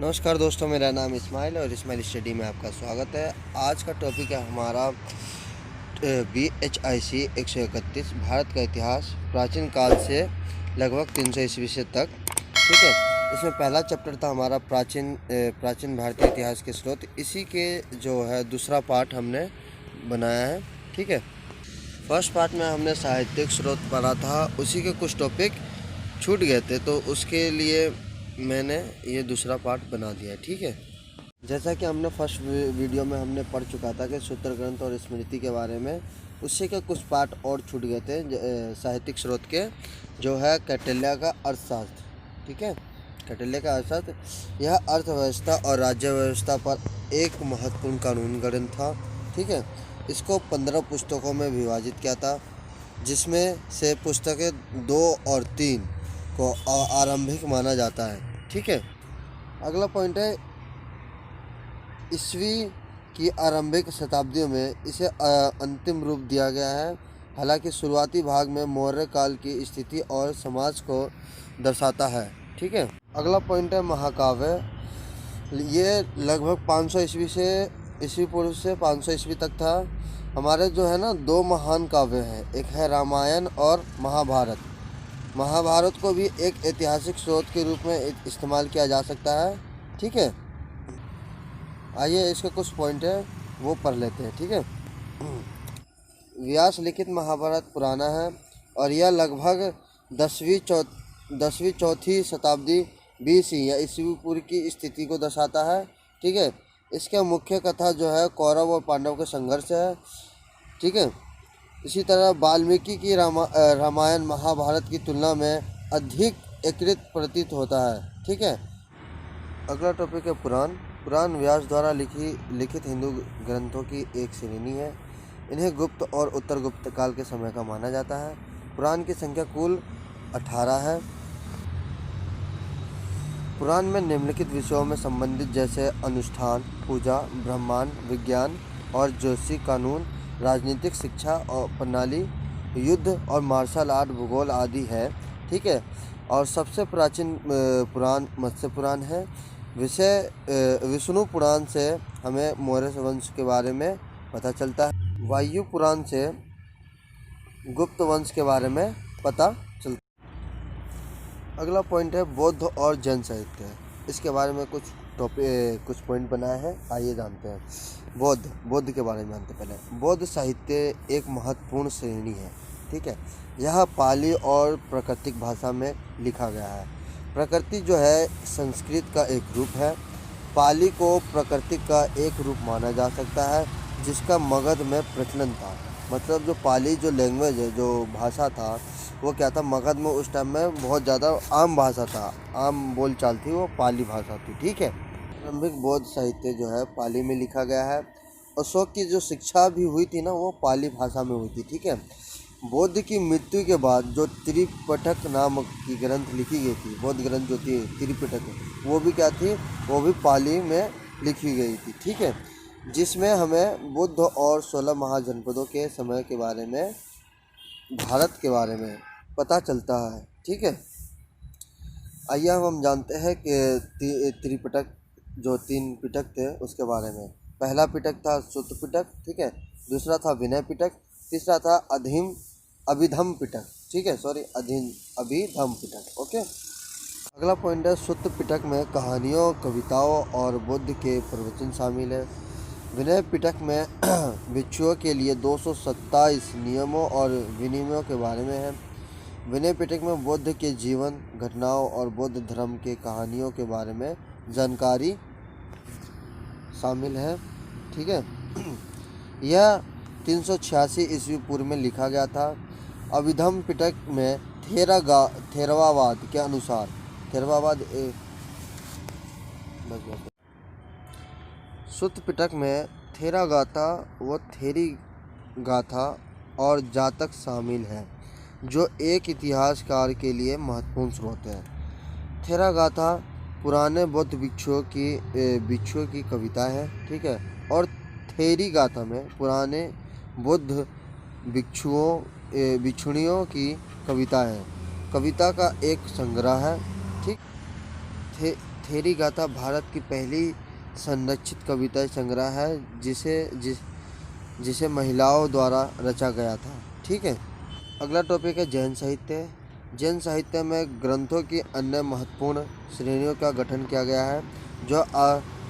नमस्कार दोस्तों, मेरा नाम इस्माइल और इस्माइल स्टडी में आपका स्वागत है। आज का टॉपिक है हमारा BHIC 131 भारत का इतिहास प्राचीन काल से लगभग 300 ईस्वी से तक। ठीक है, इसमें पहला चैप्टर था हमारा प्राचीन भारतीय इतिहास के स्रोत। इसी के जो है दूसरा पार्ट हमने बनाया है। ठीक है, फर्स्ट पार्ट में हमने साहित्यिक स्रोत पढ़ा था, उसी के कुछ टॉपिक छूट गए थे तो उसके लिए मैंने ये दूसरा पार्ट बना दिया है। ठीक है, जैसा कि हमने फर्स्ट वीडियो में हमने पढ़ चुका था कि सूत्र ग्रंथ और स्मृति के बारे में, उससे के कुछ पार्ट और छूट गए थे साहित्यिक स्रोत के, जो है कौटिल्य का अर्थशास्त्र। ठीक है, कौटिल्य का अर्थशास्त्र यह अर्थव्यवस्था और राज्य व्यवस्था पर एक महत्वपूर्ण कानून ग्रंथ था। ठीक है, इसको 15 पुस्तकों में विभाजित किया था, जिसमें से पुस्तकें 2 और 3 को आरंभिक माना जाता है। ठीक है, अगला पॉइंट है ईस्वी की आरंभिक शताब्दियों में इसे अंतिम रूप दिया गया है। हालांकि शुरुआती भाग में मौर्य काल की स्थिति और समाज को दर्शाता है। ठीक है, अगला पॉइंट है महाकाव्य। ये लगभग 500 ईस्वी पूर्व से 500 ईस्वी तक था। हमारे जो है ना 2 महान काव्य हैं, एक है रामायण और महाभारत। महाभारत को भी एक ऐतिहासिक स्रोत के रूप में इस्तेमाल किया जा सकता है। ठीक है, आइए इसके कुछ पॉइंट है वो पढ़ लेते हैं। ठीक है, व्यास लिखित महाभारत पुराना है और यह लगभग 10वीं चौथी शताब्दी BC या ईस्वी पूर्व की स्थिति को दर्शाता है। ठीक है, इसके मुख्य कथा जो है कौरव और पांडव के संघर्ष है। ठीक है, इसी तरह वाल्मीकि की रामायण महाभारत की तुलना में अधिक एकीकृत प्रतीत होता है। ठीक है, अगला टॉपिक है पुराण। पुराण व्यास द्वारा लिखित हिंदू ग्रंथों की एक श्रेणी है। इन्हें गुप्त और उत्तर गुप्त काल के समय का माना जाता है। पुराण की संख्या कुल 18 है। पुराण में निम्नलिखित विषयों में संबंधित जैसे अनुष्ठान, पूजा, ब्रह्मांड, विज्ञान और ज्योतिषी, कानून, राजनीतिक शिक्षा और प्रणाली, युद्ध और मार्शल आर्ट, भूगोल आदि है। ठीक है, और सबसे प्राचीन पुराण मत्स्य पुराण है। विष्णु पुराण से हमें मौर्य वंश के बारे में पता चलता है। वायु पुराण से गुप्त वंश के बारे में पता चलता है। अगला पॉइंट है बौद्ध और जैन साहित्य। इसके बारे में कुछ पॉइंट बनाए हैं, आइए जानते हैं। बौद्ध के बारे में जानते हैं। पहले बौद्ध साहित्य एक महत्वपूर्ण श्रेणी है। ठीक है, यह पाली और प्राकृतिक भाषा में लिखा गया है। प्रकृति जो है संस्कृत का एक रूप है। पाली को प्रकृति का एक रूप माना जा सकता है, जिसका मगध में प्रचलन था। मतलब जो पाली जो लैंग्वेज है, जो भाषा था, वो क्या था, मगध में उस टाइम में बहुत ज़्यादा आम भाषा था, आम बोलचाल थी, वो पाली भाषा थी। ठीक है, प्रारंभिक बौद्ध साहित्य जो है पाली में लिखा गया है। अशोक की जो शिक्षा भी हुई थी ना, वो पाली भाषा में हुई थी। ठीक है, बौद्ध की मृत्यु के बाद जो त्रिपिटक नामक की ग्रंथ लिखी गई थी, बौद्ध ग्रंथ जो थी त्रिपिटक, वो भी क्या थी, वो भी पाली में लिखी गई थी। ठीक है, जिसमें हमें बुद्ध और 16 महाजनपदों के समय के बारे में, भारत के बारे में पता चलता है। ठीक है, आइए हम जानते हैं कि त्रिपिटक जो 3 पिटक थे उसके बारे में। पहला पिटक था सुत्त पिटक। ठीक है, दूसरा था विनय पिटक, तीसरा था अभिधम पिटक। ठीक है, अभिधम पिटक। ओके, अगला पॉइंट है सुत्त पिटक में कहानियों, कविताओं और बुद्ध के प्रवचन शामिल है। विनय पिटक में भिक्षुओं के लिए 227 नियमों और विनियमों के बारे में है। विनय पिटक में बुद्ध के जीवन, घटनाओं और बौद्ध धर्म के कहानियों के बारे में जानकारी शामिल है। ठीक है, यह 386 ईस्वी पूर्व में लिखा गया था। अभिधम पिटक में थेरवावाद के अनुसार सुत्त पिटक में थेरागाथा व थेरी गाथा और जातक शामिल है, जो एक इतिहासकार के लिए महत्वपूर्ण स्रोत है। थेरागाथा पुराने बौद्ध भिक्षुओं की कविता है। ठीक है, और थेरी गाथा में पुराने बुद्ध भिक्षुणियों की कविता है। कविता का एक संग्रह है। ठीक, थेरी गाथा भारत की पहली संरक्षित कविता संग्रह है जिसे महिलाओं द्वारा रचा गया था। ठीक है। अगला टॉपिक है जैन साहित्य। जैन साहित्य में ग्रंथों की अन्य महत्वपूर्ण श्रेणियों का गठन किया गया है जो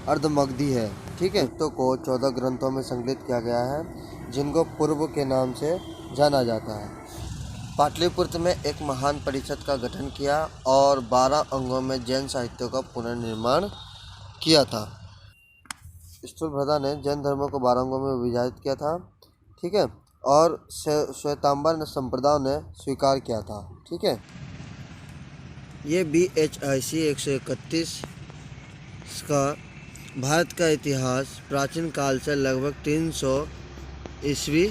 अर्धमगधी है। ठीक है। तो को 14 ग्रंथों में संकलित किया गया है जिनको पूर्व के नाम से जाना जाता है। पाटलिपुत्र में एक महान परिषद का गठन किया और 12 अंगों में जैन साहित्य का पुनर्निर्माण किया था। स्थूलभद्रा ने जैन धर्म को 12 अंगों में विभाजित किया था। ठीक है। और श्वेतांबर संप्रदाय ने स्वीकार किया था। ठीक है। ये BHIC 131 का भारत का इतिहास प्राचीन काल से लगभग 300 ईस्वी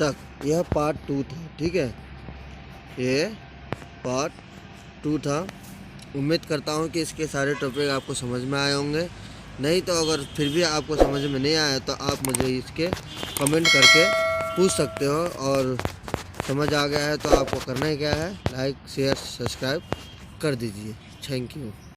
तक, यह पार्ट 2 था। ठीक है। ये पार्ट 2 था। उम्मीद करता हूँ कि इसके सारे टॉपिक आपको समझ में आए होंगे। नहीं तो अगर फिर भी आपको समझ में नहीं आया तो आप मुझे इसके कमेंट करके पूछ सकते हो, और समझ आ गया है तो आपको करना ही क्या है, लाइक शेयर सब्सक्राइब कर दीजिए। Thank you.